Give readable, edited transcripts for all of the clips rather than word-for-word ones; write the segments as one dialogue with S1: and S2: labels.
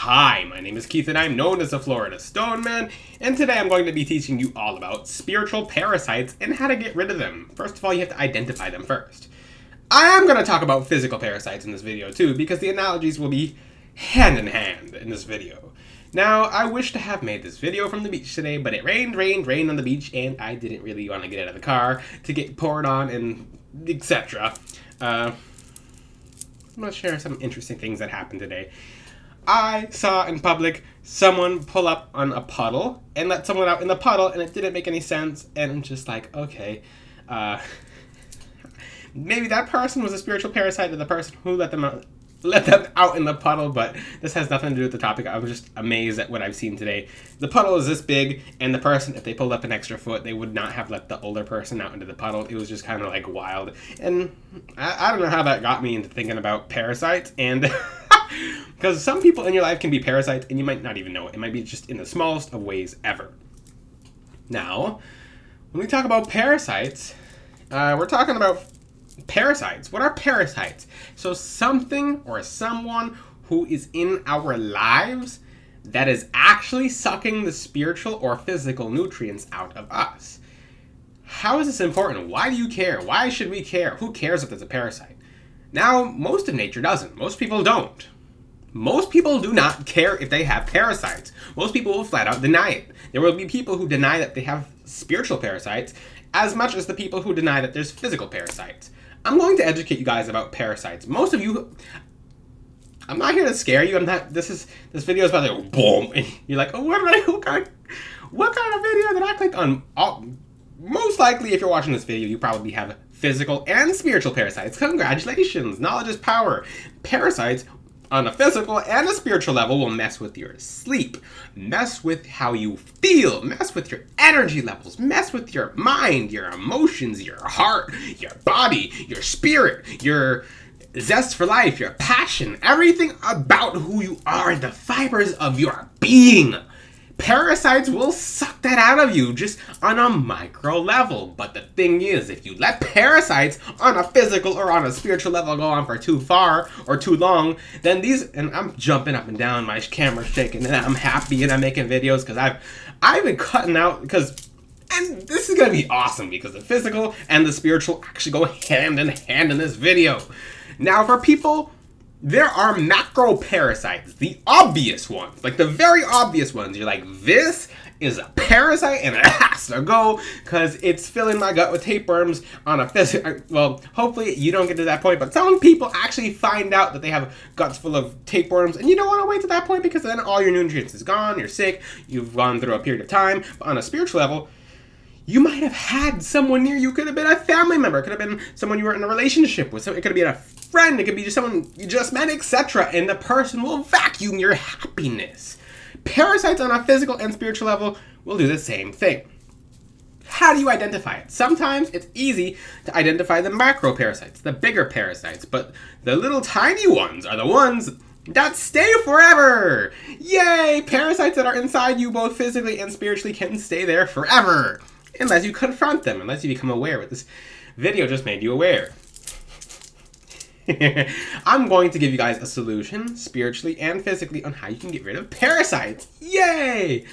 S1: Hi, my name is Keith and I'm known as the Florida Stone Man, and today I'm going to be teaching you all about spiritual parasites and how to get rid of them. First of all, you have to identify them first. I am going to talk about physical parasites in this video too, because the analogies will be hand in hand in this video. Now, I wish to have made this video from the beach today, but it rained on the beach, and I didn't really want to get out of the car to get poured on and etc. I'm going to share some interesting things that happened today. I saw in public someone pull up on a puddle and let someone out in the puddle, and it didn't make any sense, and I'm just like, okay, maybe that person was a spiritual parasite to the person who let them out in the puddle, but this has nothing to do with the topic. I was just amazed at what I've seen today. The puddle is this big, and the person, if they pulled up an extra foot, they would not have let the older person out into the puddle. It was just kind of like wild, and I don't know how that got me into thinking about parasites, and because some people in your life can be parasites, and you might not even know it. It might be just in the smallest of ways ever. Now, when we talk about parasites, we're talking about parasites. What are parasites? So something or someone who is in our lives that is actually sucking the spiritual or physical nutrients out of us. How is this important? Why do you care? Why should we care? Who cares if it's a parasite? Now, most of nature doesn't. Most people don't. Most people do not care if they have parasites. Most people will flat out deny it. There will be people who deny that they have spiritual parasites as much as the people who deny that there's physical parasites. I'm going to educate you guys about parasites. Most of you, I'm not here to scare you. This video is about like, boom. And you're like, oh, what kind of video did I click on? Most likely, if you're watching this video, you probably have physical and spiritual parasites. Congratulations. Knowledge is power. Parasites on a physical and a spiritual level will mess with your sleep, mess with how you feel, mess with your energy levels, mess with your mind, your emotions, your heart, your body, your spirit, your zest for life, your passion, everything about who you are, the fibers of your being. Parasites will suck that out of you just on a micro level. But the thing is, if you let parasites on a physical or on a spiritual level go on for too far or too long, then and I'm jumping up and down, my camera's shaking, and I'm happy and I'm making videos because I've been cutting out and this is going to be awesome because the physical and the spiritual actually go hand in hand in this video. Now for people, there are macro parasites, the obvious ones, like the very obvious ones. You're like, this is a parasite and it has to go because it's filling my gut with tapeworms on a physical. Well, hopefully you don't get to that point, but some people actually find out that they have guts full of tapeworms, and you don't want to wait to that point because then all your nutrients is gone, you're sick, you've gone through a period of time. But on a spiritual level, you might have had someone near you. Could have been a family member. Could have been someone you were in a relationship with. So it could have been a friend. It could be just someone you just met, etc. And the person will vacuum your happiness. Parasites on a physical and spiritual level will do the same thing. How do you identify it? Sometimes it's easy to identify the macro parasites, the bigger parasites. But the little tiny ones are the ones that stay forever. Yay! Parasites that are inside you both physically and spiritually can stay there forever. Unless you confront them, unless you become aware. What this video just made you aware. I'm going to give you guys a solution, spiritually and physically, on how you can get rid of parasites. Yay!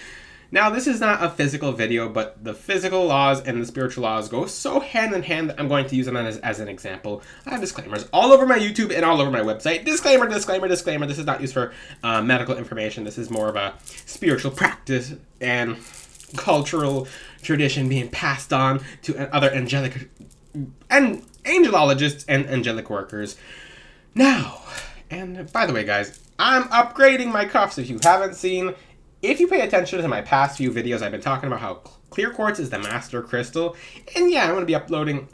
S1: Now, this is not a physical video, but the physical laws and the spiritual laws go so hand in hand that I'm going to use them as an example. I have disclaimers all over my YouTube and all over my website. Disclaimer, disclaimer, disclaimer. This is not used for medical information. This is more of a spiritual practice and cultural tradition being passed on to other angelologists and angelic workers. Now, and by the way, guys, I'm upgrading my cuffs. If you haven't seen, if you pay attention to my past few videos, I've been talking about how clear quartz is the master crystal. And yeah, I'm going to be uploading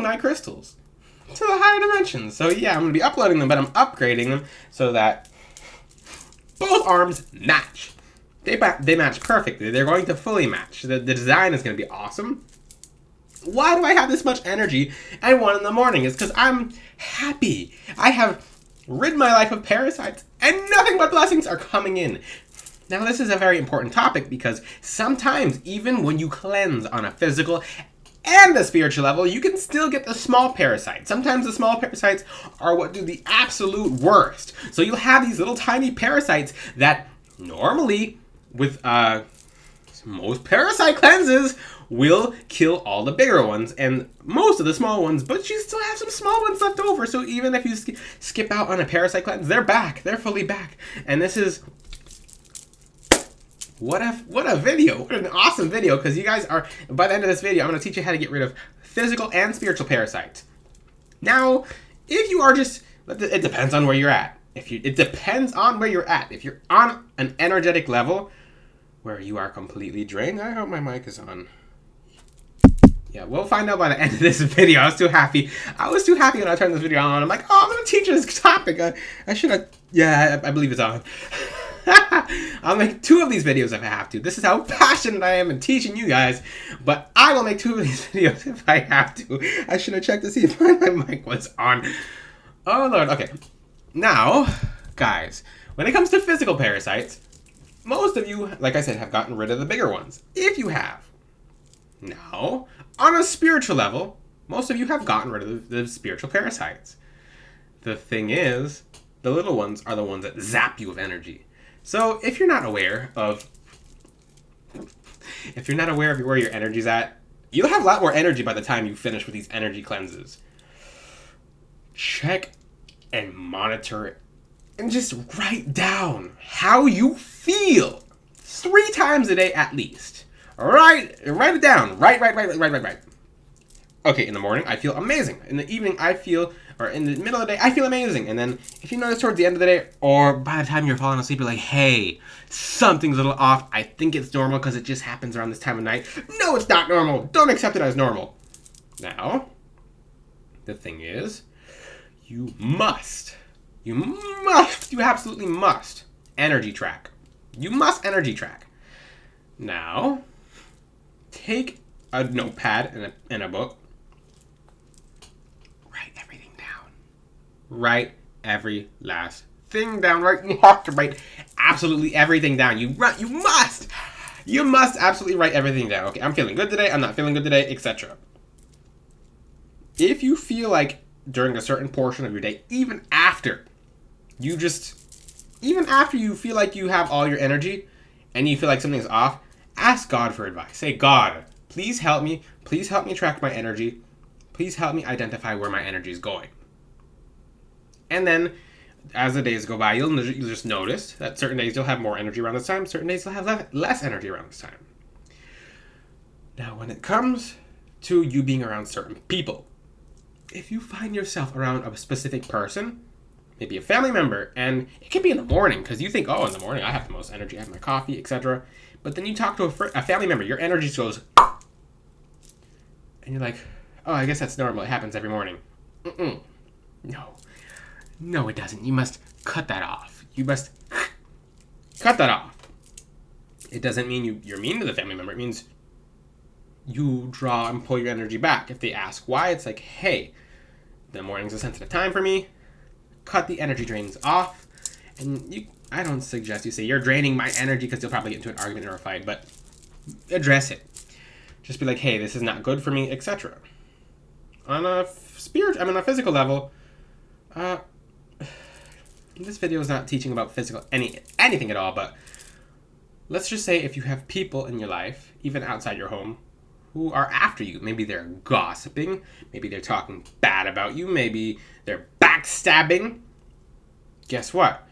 S1: my crystals to the higher dimensions. So yeah, I'm going to be uploading them, but I'm upgrading them so that both arms match. They match perfectly. They're going to fully match. The design is going to be awesome. Why do I have this much energy at 1 in the morning? It's because I'm happy. I have rid my life of parasites and nothing but blessings are coming in. Now, this is a very important topic because sometimes even when you cleanse on a physical and the spiritual level, you can still get the small parasites. Sometimes the small parasites are what do the absolute worst. So you'll have these little tiny parasites that normally, with most parasite cleanses, will kill all the bigger ones and most of the small ones, but you still have some small ones left over. So even if you skip out on a parasite cleanse, they're back. They're fully back. And this is... What a video. What an awesome video, because you guys are... By the end of this video, I'm going to teach you how to get rid of physical and spiritual parasites. Now, if you are just... It depends on where you're at. It depends on where you're at. If you're on an energetic level where you are completely drained... I hope my mic is on. Yeah, we'll find out by the end of this video. I was too happy when I turned this video on. I'm like, oh, I'm going to teach you this topic. I should have... Yeah, I believe it's on. I'll make 2 of these videos if I have to. This is how passionate I am in teaching you guys. But I will make 2 of these videos if I have to. I should have checked to see if my mic was on. Oh, Lord. Okay. Now, guys, when it comes to physical parasites, most of you, like I said, have gotten rid of the bigger ones. If you have. Now, on a spiritual level, most of you have gotten rid of the spiritual parasites. The thing is, the little ones are the ones that zap you with energy. So if you're not aware of where your energy's at, you'll have a lot more energy by the time you finish with these energy cleanses. Check and monitor it and just write down how you feel 3 times a day at least. Write it down. Write. Okay, in the morning, I feel amazing. In the evening, or in the middle of the day, I feel amazing. And then if you notice towards the end of the day, or by the time you're falling asleep, you're like, hey, something's a little off. I think it's normal because it just happens around this time of night. No, it's not normal. Don't accept it as normal. Now, the thing is, you absolutely must energy track. You must energy track. Now, take a notepad and a book. Write everything down. Write every last thing down. You have to write absolutely everything down. You must absolutely write everything down. Okay, I'm feeling good today. I'm not feeling good today, etc. If you feel like during a certain portion of your day, even after you feel like you have all your energy and you feel like something's off, ask God for advice. Say, God, please help me. Please help me track my energy. Please help me identify where my energy is going. And then, as the days go by, you'll just notice that certain days you'll have more energy around this time. Certain days you'll have less energy around this time. Now, when it comes to you being around certain people, if you find yourself around a specific person, maybe a family member, and it can be in the morning, because you think, oh, in the morning I have the most energy, I have my coffee, etc. But then you talk to a family member, your energy just goes, and you're like, oh, I guess that's normal. It happens every morning. No, it doesn't. You must cut that off. You must cut that off. It doesn't mean you're mean to the family member. It means you draw and pull your energy back. If they ask why, it's like, hey, the morning's a sensitive time for me. Cut the energy drains off. And I don't suggest you say, you're draining my energy, because you'll probably get into an argument or a fight, but address it. Just be like, hey, this is not good for me, etc. On a physical level, this video is not teaching about anything at all, but let's just say if you have people in your life, even outside your home, who are after you. Maybe they're gossiping, maybe they're talking bad about you, maybe they're backstabbing. Guess what?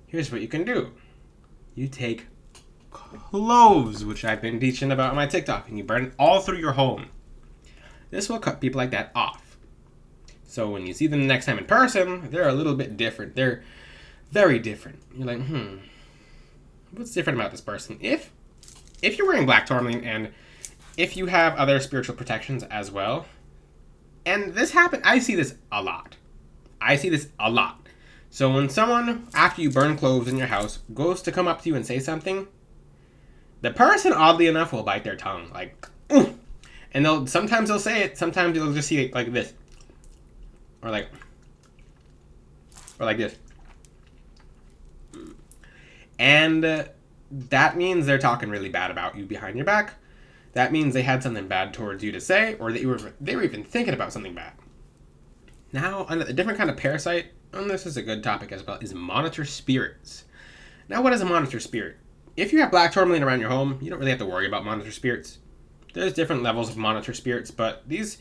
S1: Here's what you can do. You take cloves, which I've been teaching about on my TikTok, and you burn it all through your home. This will cut people like that off. So when you see them the next time in person, they're a little bit different. They're very different. You're like, what's different about this person? If you're wearing black tourmaline, and if you have other spiritual protections as well, and this happens, I see this a lot. So when someone, after you burn cloves in your house, goes to come up to you and say something, the person, oddly enough, will bite their tongue. Like, ooh. And sometimes they'll say it, sometimes you'll just see it like this. Or like this. And that means they're talking really bad about you behind your back. that means they had something bad towards you to say, or they were even thinking about something bad. Now, a different kind of parasite, and this is a good topic as well, is monitor spirits. Now, what is a monitor spirit? If you have black tourmaline around your home, you don't really have to worry about monitor spirits. There's different levels of monitor spirits, but these,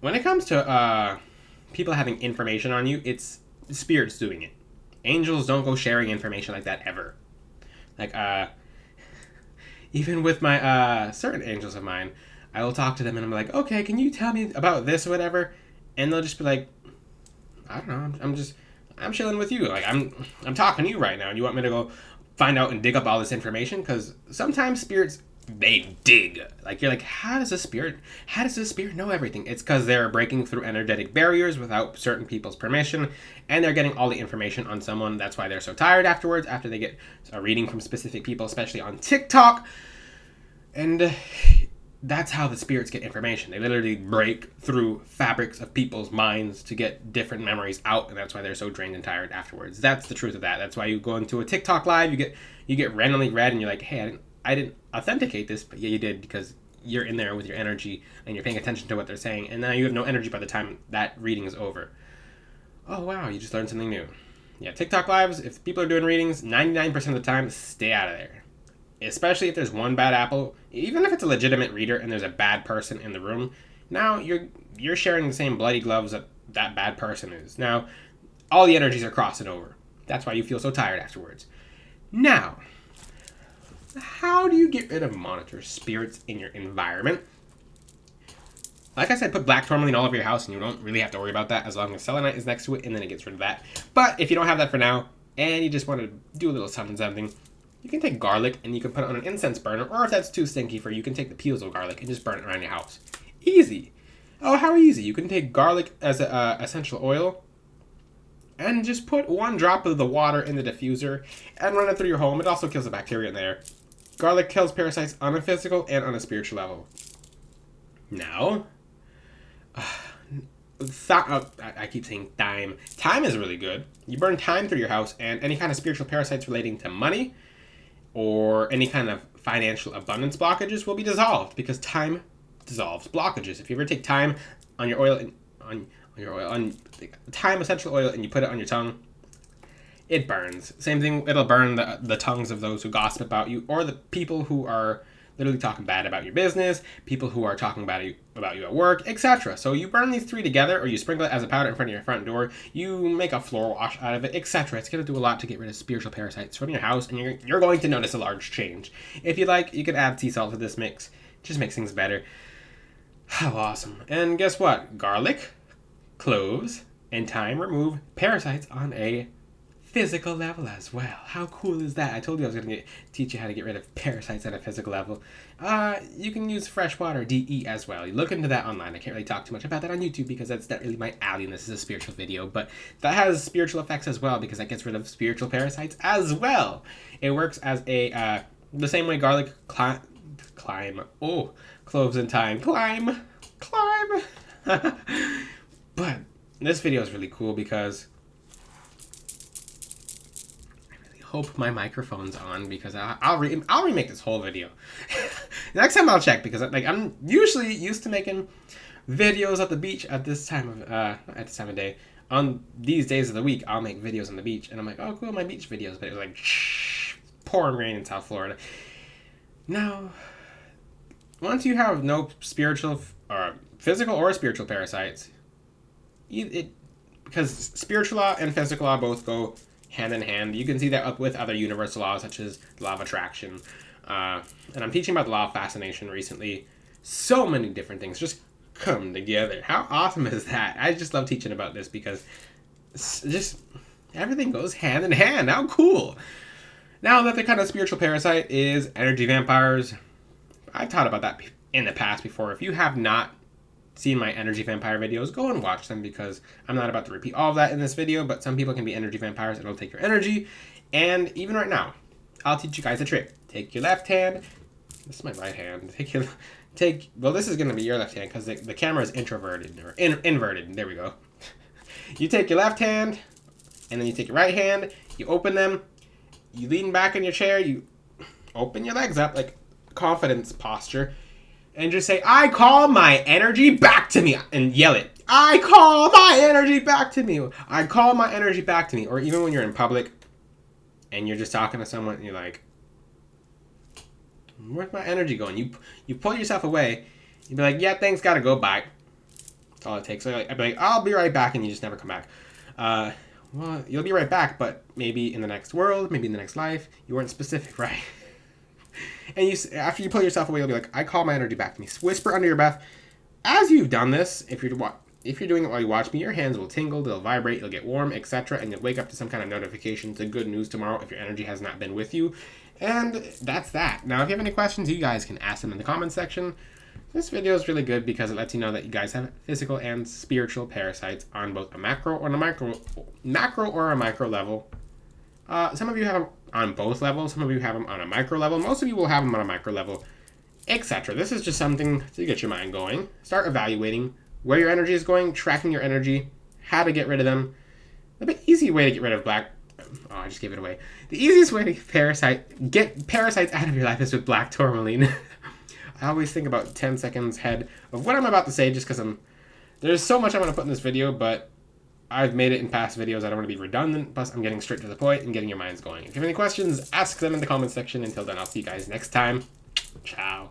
S1: when it comes to people having information on you, it's spirits doing it. Angels don't go sharing information like that ever. Like, even with my certain angels of mine, I will talk to them and I'm like, okay, can you tell me about this or whatever? And they'll just be like, I don't know, I'm chilling with you. Like, I'm talking to you right now. And you want me to go find out and dig up all this information? Because sometimes spirits, they dig. Like, you're like, how does a spirit know everything? It's because they're breaking through energetic barriers without certain people's permission, and they're getting all the information on someone. That's why they're so tired afterwards, after they get a reading from specific people, especially on TikTok. And that's how the spirits get information. They literally break through fabrics of people's minds to get different memories out, and that's why they're so drained and tired afterwards. That's the truth of that. That's why you go into a TikTok live, you get randomly read, and you're like, hey, I didn't authenticate this, but yeah, you did, because you're in there with your energy and you're paying attention to what they're saying, and now you have no energy by the time that reading is over. Oh wow, you just learned something new. Yeah, TikTok lives, if people are doing readings, 99% of the time, stay out of there. Especially if there's one bad apple, even if it's a legitimate reader and there's a bad person in the room, now you're sharing the same bloody gloves that bad person is. Now, all the energies are crossing over. That's why you feel so tired afterwards. Now, how do you get rid of monitor spirits in your environment? Like I said, put black tourmaline all over your house and you don't really have to worry about that as long as selenite is next to it, and then it gets rid of that. But if you don't have that for now and you just want to do a little something, you can take garlic and you can put it on an incense burner, or if that's too stinky for you, you can take the peels of garlic and just burn it around your house. Easy. Oh, how easy. You can take garlic as a essential oil and just put 1 drop of the water in the diffuser and run it through your home. It also kills the bacteria in there. Garlic kills parasites on a physical and on a spiritual level. Now, I keep saying thyme. Thyme is really good. You burn thyme through your house, and any kind of spiritual parasites relating to money or any kind of financial abundance blockages will be dissolved, because thyme dissolves blockages. If you ever take thyme on your oil, on thyme essential oil, and you put it on your tongue, it burns. Same thing, it'll burn the tongues of those who gossip about you, or the people who are literally talking bad about your business, people who are talking about you at work, etc. So you burn these 3 together, or you sprinkle it as a powder in front of your front door, you make a floor wash out of it, etc. It's going to do a lot to get rid of spiritual parasites from your house, and you're going to notice a large change. If you like, you could add sea salt to this mix. Just makes things better. How awesome. And guess what? Garlic, cloves, and thyme remove parasites on a physical level as well. How cool is that? I told you I was going to teach you how to get rid of parasites at a physical level. You can use freshwater DE as well. You look into that online. I can't really talk too much about that on YouTube because that's not really my alley, and this is a spiritual video, but that has spiritual effects as well, because that gets rid of spiritual parasites as well. It works as the same way garlic cloves and thyme climb. But this video is really cool because hope my microphone's on, because I'll remake this whole video. Next time I'll check, because I'm usually used to making videos at the beach at this time of day. On these days of the week, I'll make videos on the beach, and I'm like, oh cool, my beach videos. But it was like pouring rain in South Florida. Now, once you have no spiritual or physical or spiritual parasites, because spiritual law and physical law both go hand in hand. You can see that up with other universal laws, such as the law of attraction. And I'm teaching about the law of fascination recently. So many different things just come together. How awesome is that? I just love teaching about this because just everything goes hand in hand. How cool. Now, another kind of spiritual parasite is energy vampires. I've taught about that in the past before. If you have not seen my energy vampire videos, go and watch them, because I'm not about to repeat all of that in this video, but some people can be energy vampires. It'll take your energy. And even right now, I'll teach you guys a trick. Take your left hand. This is my right hand. Well, this is going to be your left hand because the camera is introverted or inverted. There we go. You take your left hand, and then you take your right hand. You open them. You lean back in your chair. You open your legs up like confidence posture. And just say, I call my energy back to me. And yell it. I call my energy back to me. I call my energy back to me. Or even when you're in public and you're just talking to someone and you're like, where's my energy going? You pull yourself away. You'd be like, yeah, things gotta go, bye. That's all it takes. So I'd be like, I'll be right back, and you just never come back. Well, you'll be right back, but maybe in the next world, maybe in the next life. You weren't specific, right? And after you pull yourself away, you'll be like, I call my energy back to me. Whisper under your breath. As you've done this, if you're doing it while you watch me, your hands will tingle, they'll vibrate, you'll get warm, etc. And you'll wake up to some kind of notification to good news tomorrow if your energy has not been with you. And that's that. Now, if you have any questions, you guys can ask them in the comments section. This video is really good because it lets you know that you guys have physical and spiritual parasites on both a macro or a micro level. Some of you have them on both levels. Some of you have them on a micro level. Most of you will have them on a micro level, etc. This is just something to get your mind going. Start evaluating where your energy is going, tracking your energy, how to get rid of them. The easy way to get rid of I just gave it away. The easiest way to get parasites out of your life is with black tourmaline. I always think about 10 seconds ahead of what I'm about to say just because there's so much I want to put in this video, but I've made it in past videos. I don't want to be redundant, plus I'm getting straight to the point and getting your minds going. If you have any questions, ask them in the comments section. Until then, I'll see you guys next time. Ciao.